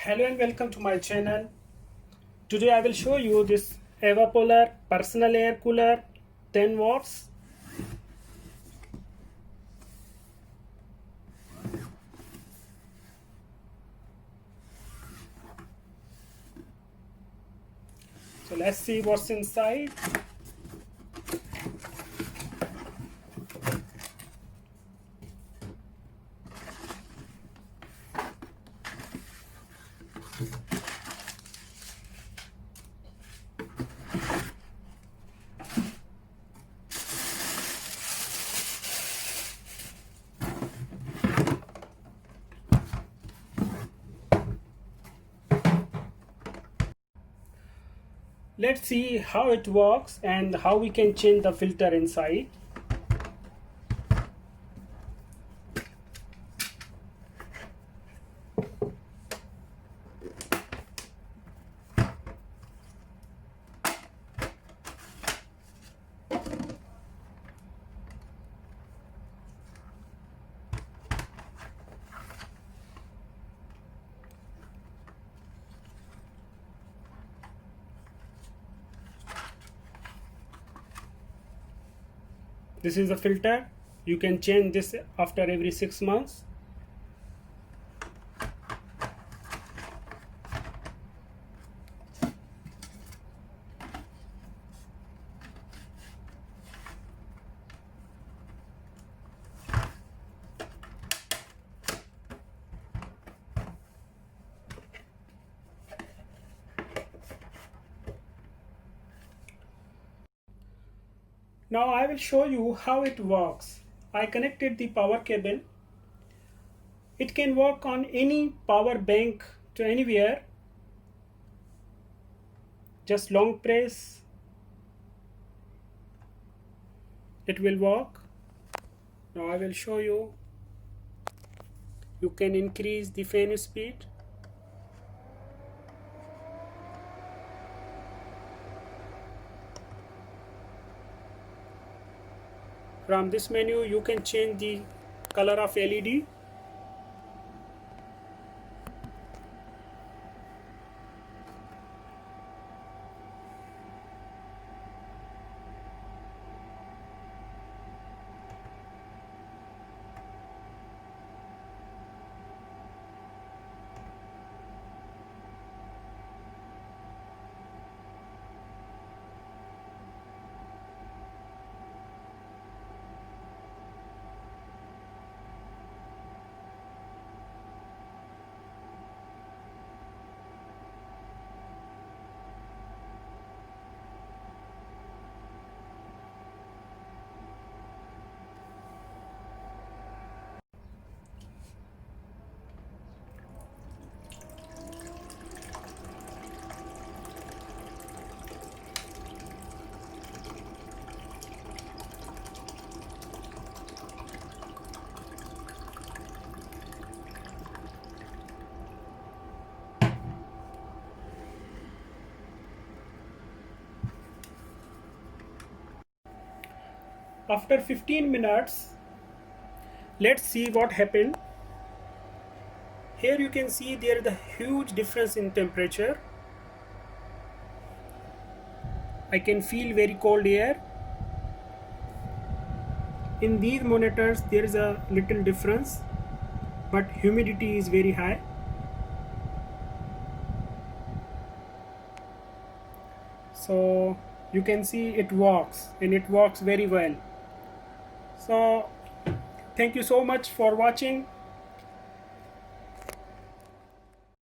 Hello and welcome to my channel. Today I will show you this Evapolar personal air cooler 10 watts. So let's see what's inside. Let's see how it works and how we can change the filter inside. This is the filter. You can change this after every 6 months. Now I will show you how it works. I connected the power cable. It can work on any power bank to anywhere. Just long press. It will work. Now I will show you. You can increase the fan speed. From this menu you can change the color of LED. After 15 minutes, let's see what happened. Here you can see there is a huge difference in temperature. I can feel very cold air. In these monitors there is a little difference, but humidity is very high. So you can see it works, and it works very well. So thank you so much for watching.